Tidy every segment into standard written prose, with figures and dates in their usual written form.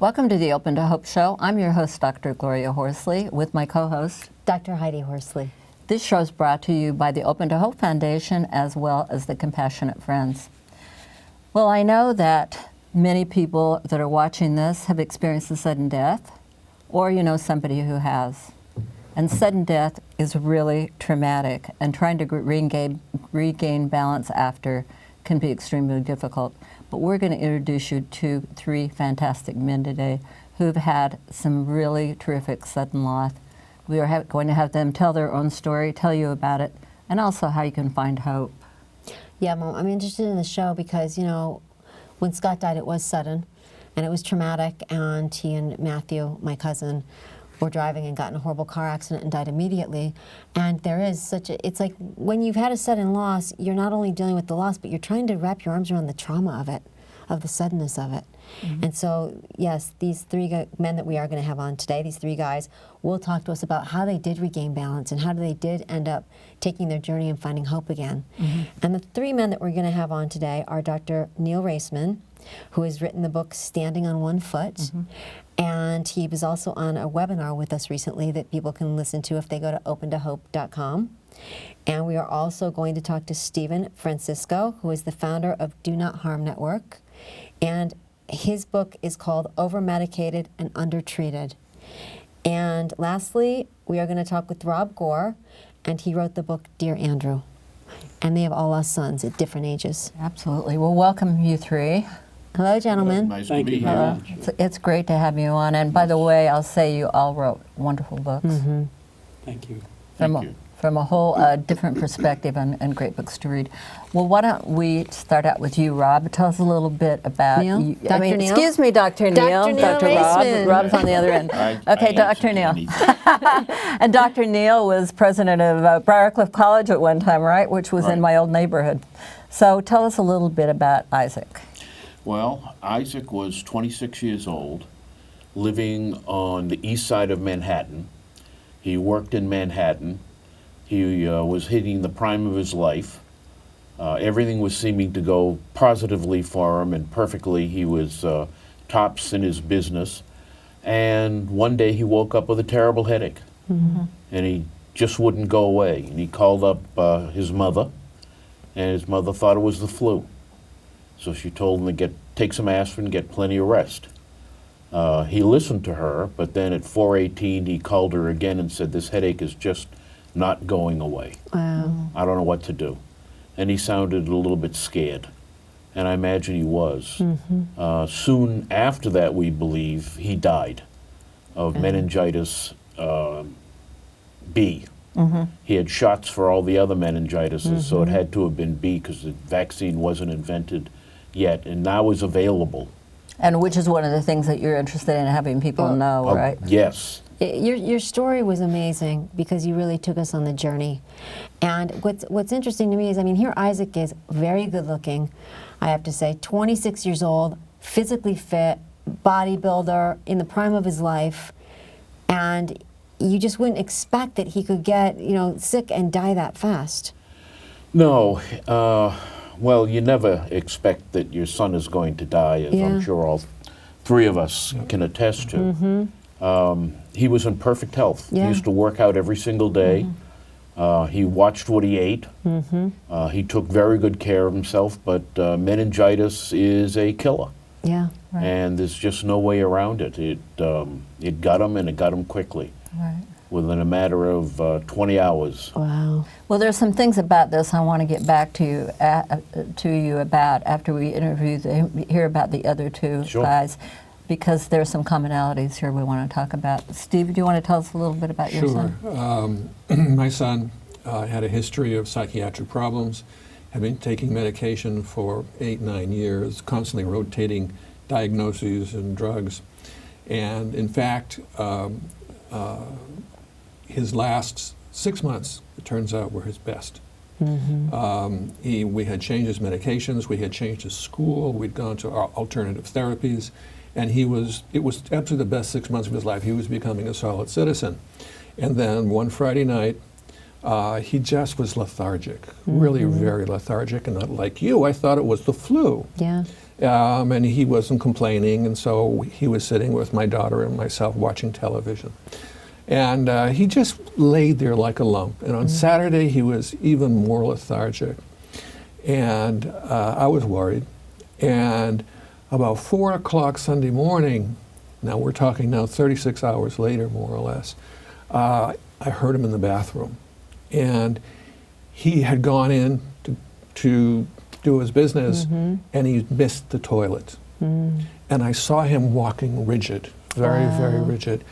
Welcome to the Open to Hope Show. I'm your host, Dr. Gloria Horsley, with my co-host, Dr. Heidi Horsley. This show is brought to you by the Open to Hope Foundation as well as the Compassionate Friends. Well, I know that many people that are watching this have experienced a sudden death, or you know somebody who has. And sudden death is really traumatic, and trying to regain balance after can be extremely difficult. But we're going to introduce you to three fantastic men today who've had some really terrific sudden loss. We are going to have them tell their own story, tell you about it, and also how you can find hope. Yeah, Mom, I'm interested in the show because, you know, when Scott died, it was sudden, and it was traumatic, and he and Matthew, my cousin, were driving and got in a horrible car accident and died immediately. And there is such a, it's like when you've had a sudden loss, you're not only dealing with the loss, but you're trying to wrap your arms around the trauma of it, of the suddenness of it. Mm-hmm. And so, yes, these three men that we are going to have on today, these three guys, will talk to us about how they did regain balance and how they did end up taking their journey and finding hope again. Mm-hmm. And the three men that we're going to have on today are Dr. Neal Raisman, who has written the book Standing on One Foot. Mm-hmm. And he was also on a webinar with us recently that people can listen to if they go to opentohope.com. And we are also going to talk to Steven Francesco, who is the founder of Do Not Harm Network. And his book is called Overmedicated and Undertreated. And lastly, we are going to talk with Rob Goor, and he wrote the book Dear Andrew. And they have all lost sons at different ages. Absolutely. Well, welcome you three. Hello, gentlemen. Nice to be here. It's great to have you on. And by the way, I'll say you all wrote wonderful books. Mm-hmm. Thank you. From a whole different perspective and great books to read. Well, why don't we start out with you, Rob? Tell us a little bit about Neal? you. Dr. Neal? Excuse me, Dr. Neal. Dr. Rob. Rob's on the other end. Okay, Dr. Neal. And Dr. Neal was president of Briarcliff College at one time, right? Which was in my old neighborhood. So tell us a little bit about Isaac. Well, Isaac was 26 years old, living on the east side of Manhattan. He worked in Manhattan. He was hitting the prime of his life. Everything was seeming to go positively for him and perfectly. He was tops in his business. And one day he woke up with a terrible headache. Mm-hmm. And he just wouldn't go away. And he called up his mother, and his mother thought it was the flu. So she told him to take some aspirin and get plenty of rest. He listened to her, but then at 4:18 he called her again and said, "This headache is just not going away. Wow. I don't know what to do." And he sounded a little bit scared, and I imagine he was. Mm-hmm. Soon after that, we believe, he died of meningitis B. Mm-hmm. He had shots for all the other meningitises, so it had to have been B because the vaccine wasn't invented yet, and now is available. And which is one of the things that you're interested in having people know, right? Yes. Your story was amazing because you really took us on the journey. And what's interesting to me is, I mean, here Isaac is very good looking, I have to say, 26 years old, physically fit, bodybuilder, in the prime of his life, and you just wouldn't expect that he could get, you know, sick and die that fast. No. Well, you never expect that your son is going to die, as I'm sure all three of us can attest to. Mm-hmm. He was in perfect health. Yeah. He used to work out every single day. Mm-hmm. He watched what he ate. Mm-hmm. He took very good care of himself, but meningitis is a killer. Yeah. Right. And there's just no way around it. It got him, and it got him quickly. Right. Within a matter of 20 hours. Wow. Well, there's some things about this I want to get back to you about after we hear about the other two guys, because there's some commonalities here we want to talk about. Steve, do you want to tell us a little bit about your son? Sure. My son had a history of psychiatric problems, had been taking medication for 8-9 years, constantly rotating diagnoses and drugs. And in fact, his last 6 months, it turns out, were his best. Mm-hmm. We had changed his medications, we had changed his school, we'd gone to alternative therapies, and it was absolutely the best 6 months of his life. He was becoming a solid citizen. And then one Friday night, he just was lethargic, really very lethargic. And like you, I thought it was the flu. Yeah. And he wasn't complaining, and so he was sitting with my daughter and myself watching television. And he just laid there like a lump. And on Saturday, he was even more lethargic. And I was worried. And about 4 o'clock Sunday morning, now we're talking now 36 hours later, more or less, I heard him in the bathroom. And he had gone in to do his business, and he missed the toilet. And I saw him walking rigid, very, very rigid.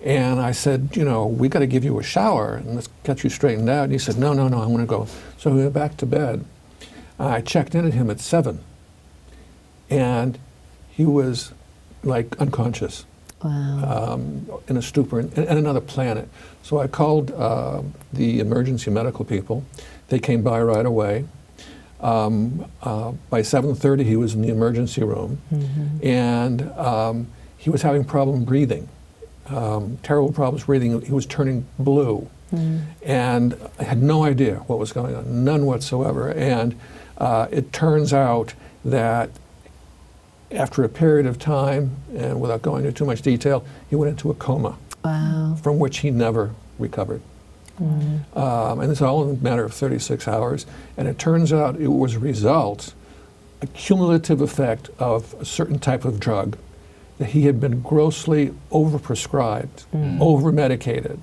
And I said, you know, we got to give you a shower and let's get you straightened out. And he said, no, I want to go. So we went back to bed. I checked in at him at 7, and he was like unconscious. Wow. In a stupor, in another planet. So I called the emergency medical people. They came by right away. By 7:30, he was in the emergency room, and he was having problem breathing, terrible problems breathing. He was turning blue, and I had no idea what was going on, none whatsoever. And it turns out that after a period of time, and without going into too much detail, he went into a coma, from which he never recovered. And it's all in a matter of 36 hours. And it turns out it was a result, a cumulative effect of a certain type of drug that he had been grossly overprescribed, overmedicated.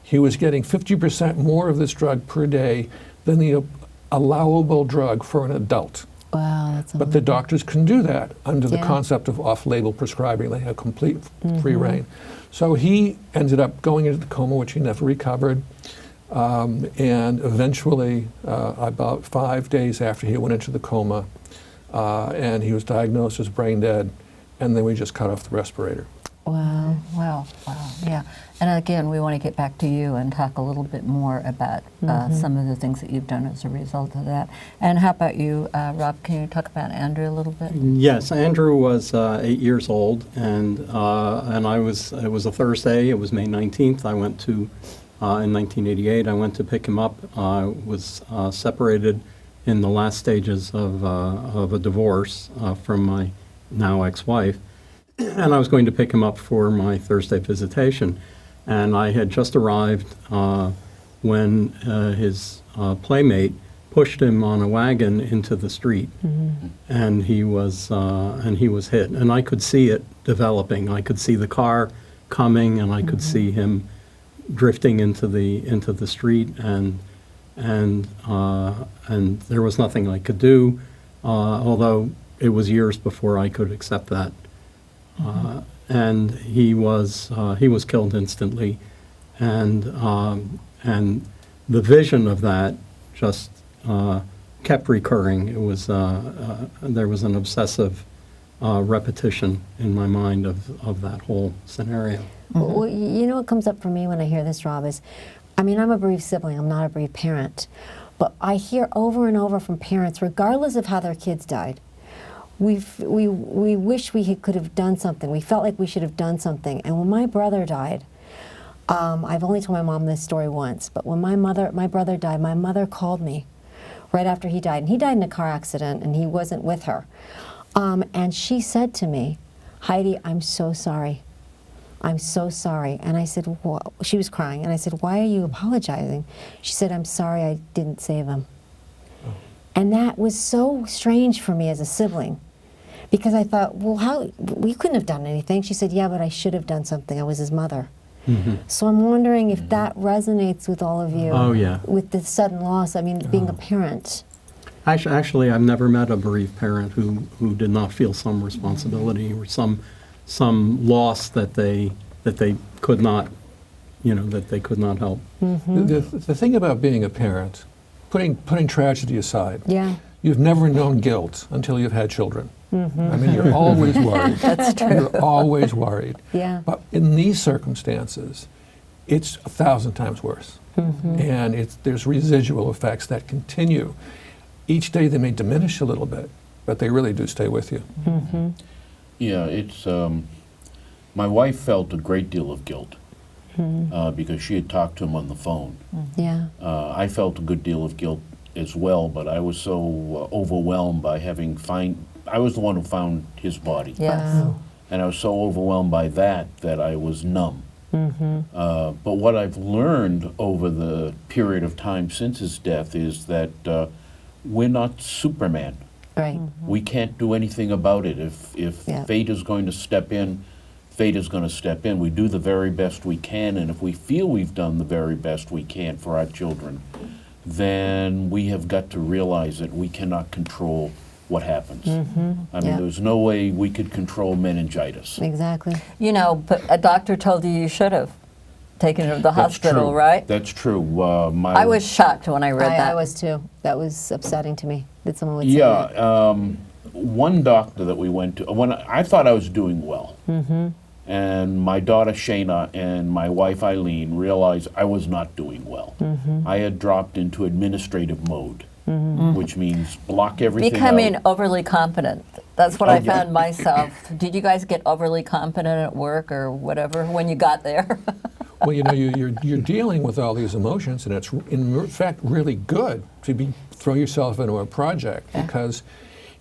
He was getting 50% more of this drug per day than the allowable drug for an adult. Wow, that's But the doctors can do that under the concept of off-label prescribing. They have complete free reign. So he ended up going into the coma, which he never recovered. And eventually, about 5 days after he went into the coma, and he was diagnosed as brain dead, and then we just cut off the respirator. Wow. Wow, yeah. And again, we want to get back to you and talk a little bit more about some of the things that you've done as a result of that. And how about you, Rob? Can you talk about Andrew a little bit? Yes, Andrew was 8 years old, and I was. It was a Thursday. It was May 19th. I went to in 1988. I went to pick him up. I was separated in the last stages of a divorce from my now ex-wife. And I was going to pick him up for my Thursday visitation. And I had just arrived when his playmate pushed him on a wagon into the street. And he was hit. And I could see it developing. I could see the car coming, and I could see him drifting into the street. And there was nothing I could do, although it was years before I could accept that. And he was killed instantly, and the vision of that just kept recurring. It was there was an obsessive repetition in my mind of that whole scenario. Well, you know what comes up for me when I hear this, Rob, is, I mean, I'm a bereaved sibling, I'm not a bereaved parent, but I hear over and over from parents, regardless of how their kids died, we wish we could have done something. We felt like we should have done something. And when my brother died, I've only told my mom this story once, but when my brother died, my mother called me right after he died. And he died in a car accident, and he wasn't with her. And she said to me, "Heidi, I'm so sorry. I'm so sorry." And I said, she was crying, and I said, "Why are you apologizing?" She said, "I'm sorry I didn't save him." And that was so strange for me as a sibling, because I thought, well, we couldn't have done anything. She said, "Yeah, but I should have done something. I was his mother." So I'm wondering if that resonates with all of you. Oh, yeah. With the sudden loss, I mean, being a parent. Actually, I've never met a bereaved parent who did not feel some responsibility or some loss that they could not, that they could not help. The thing about being a parent, putting tragedy aside, Yeah. you've never known guilt until you've had children. I mean, you're always worried. That's true. You're always worried. Yeah. But in these circumstances, it's 1,000 times worse. And there's residual effects that continue. Each day they may diminish a little bit, but they really do stay with you. Yeah, it's, my wife felt a great deal of guilt because she had talked to him on the phone. Yeah. I felt a good deal of guilt as well, but I was so overwhelmed by I was the one who found his body. Yes. Wow. And I was so overwhelmed by that I was numb. But what I've learned over the period of time since his death is that we're not Superman. Right. We can't do anything about it. If Yeah. fate is going to step in, fate is going to step in. We do the very best we can, and if we feel we've done the very best we can for our children, then we have got to realize that we cannot control what happens. I mean, Yeah. there's no way we could control meningitis. Exactly. You know, but a doctor told you should have taken him to the That's hospital, true. right? That's true. I was shocked when I read that. I was too. That was upsetting to me that someone would say Yeah, that. one doctor that we went to, when I thought I was doing well, and my daughter Shayna and my wife Eileen realized I was not doing well. I had dropped into administrative mode, which means block everything Becoming out. overly competent. That's what I yeah. found myself. Did you guys get overly competent at work or whatever when you got there? Well, you know, you're dealing with all these emotions, and it's in fact really good to throw yourself into a project because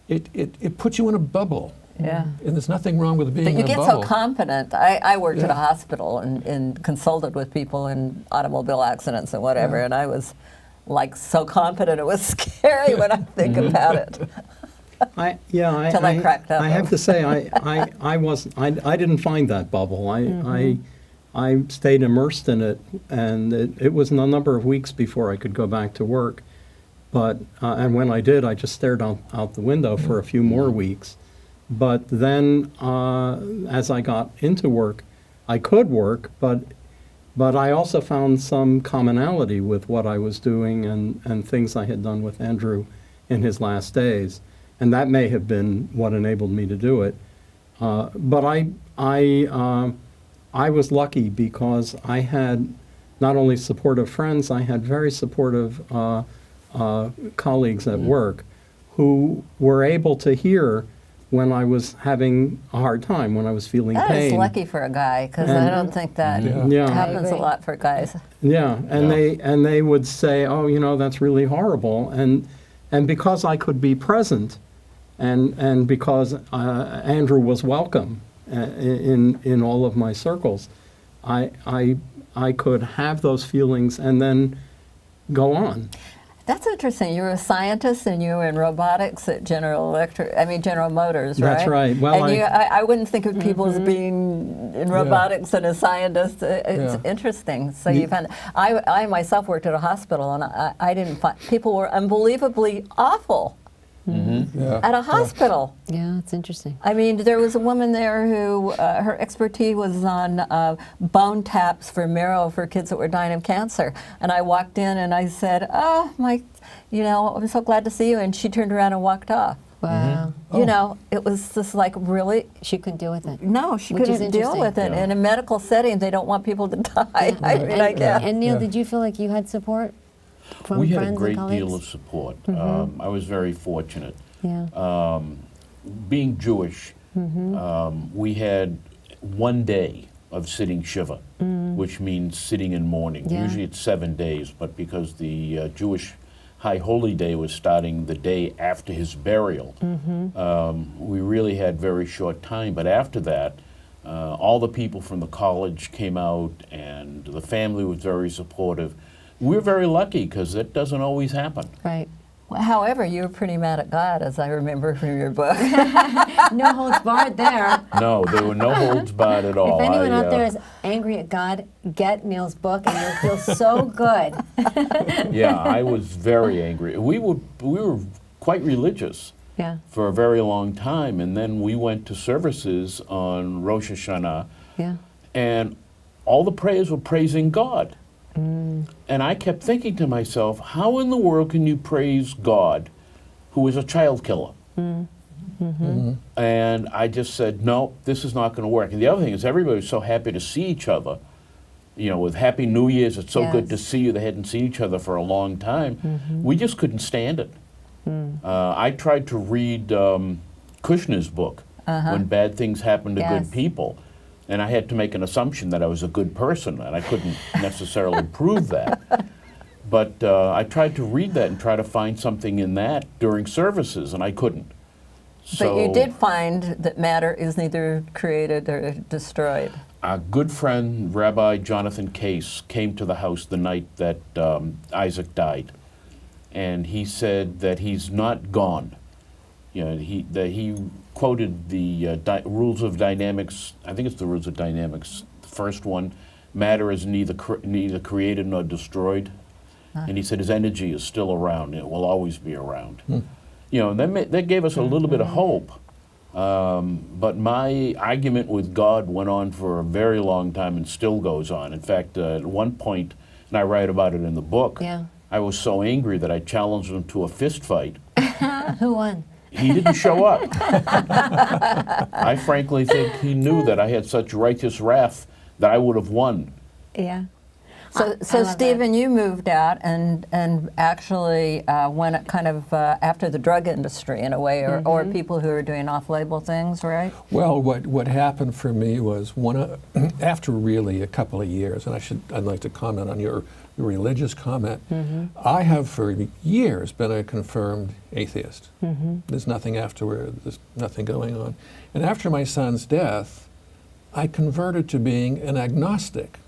it puts you in a bubble. Yeah. And there's nothing wrong with being But you in a get bubble. so confident. I worked at a Yeah. hospital and consulted with people in automobile accidents and whatever, and I was like so confident it was scary when I think about it. Till I cracked up. I have to say, I didn't find that bubble. I stayed immersed in it, and it was a number of weeks before I could go back to work. But and when I did, I just stared out the window for a few more weeks. But then, as I got into work, I could work, but I also found some commonality with what I was doing and things I had done with Andrew in his last days. And that may have been what enabled me to do it. But I was lucky because I had not only supportive friends, I had very supportive colleagues at work who were able to hear when I was having a hard time, when I was feeling That pain. is lucky for a guy, because I And- don't think that Yeah. happens a agree. lot for guys. Yeah, and Yeah. they would say, "Oh, you know, that's really horrible," and because I could be present, and because Andrew was welcome in all of my circles, I could have those feelings and then go on. That's interesting. You were a scientist and you were in robotics at General Motors, right? That's right. Well, and I wouldn't think of people as being in robotics and a scientist. It's interesting. So you found. I myself worked at a hospital, and I didn't find people were unbelievably awful Yeah. at a hospital. Yeah, it's interesting. I mean, there was a woman there who her expertise was on bone taps for marrow for kids that were dying of cancer. And I walked in and I said, "Oh, I'm so glad to see you." And she turned around and walked off. Wow. You know, it was just like really. She couldn't deal with it. No, she Which is couldn't deal interesting. with it. Yeah. In a medical setting, they don't want people to die. I guess. And Neal, Yeah. did you feel like you had support from We friends had a great and colleagues? deal of support. I was very fortunate. Yeah. Being Jewish, we had one day of sitting Shiva, which means sitting in mourning. Yeah. Usually it's 7 days, but because the Jewish High Holy Day was starting the day after his burial, we really had very short time. But after that, all the people from the college came out, and the family was very supportive. We're very lucky because that doesn't always happen. Right. However, you were pretty mad at God, as I remember from your book. No holds barred there. No, there were no holds barred at all. If anyone out I, there is angry at God, get Neal's book and you'll feel so good. yeah, I was very angry. We were quite religious Yeah. for a very long time, and then we went to services on Rosh Hashanah, Yeah. and all the prayers were praising God. And I kept thinking to myself, how in the world can you praise God, who is a child killer? And I just said, no, this is not going to work. And the other thing is, everybody was so happy to see each other. You know, with Happy New Year's, it's so good to Yes. see you. They hadn't seen each other for a long time. We just couldn't stand it. I tried to read Kushner's book, When Bad Things Happen to Yes. Good People. And I had to make an assumption that I was a good person, and I couldn't necessarily prove that. But I tried to read that and try to find something in that during services, and I couldn't. But you did find that matter is neither created or destroyed. A good friend, Rabbi Jonathan Case, came to the house the night that Isaac died, and he said that he's not gone. You know, he quoted the rules of dynamics. I think it's the rules of dynamics. The first one, matter is neither created nor destroyed, and he said his energy is still around. It will always be around. You know, that gave us a little bit of hope. But my argument with God went on for a very long time and still goes on. In fact, at one point, and I write about it in the book, I was so angry that I challenged him to a fist fight. Who won? He didn't show up. I frankly think he knew that I had such righteous wrath that I would have won. Yeah. So Steven, you moved out and actually went kind of after the drug industry in a way, or people who are doing off-label things, right? Well, what happened for me was after really a couple of years, and I'd like to comment on your religious comment. I have for years been a confirmed atheist. There's nothing afterward. There's nothing going on. And after my son's death, I converted to being an agnostic.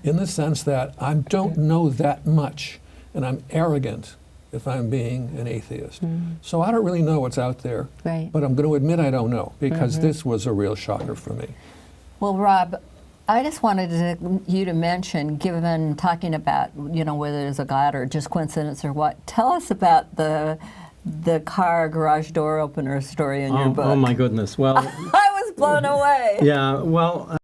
In the sense that I don't know that much, and I'm arrogant if I'm being an atheist. So I don't really know what's out there, but I'm going to admit I don't know, because this was a real shocker for me. Well, Rob, I just wanted you to mention, given talking about, you know, whether there's a God or just coincidence or what, tell us about the car garage door opener story in your book. Oh my goodness, well. I was blown away. Yeah, well.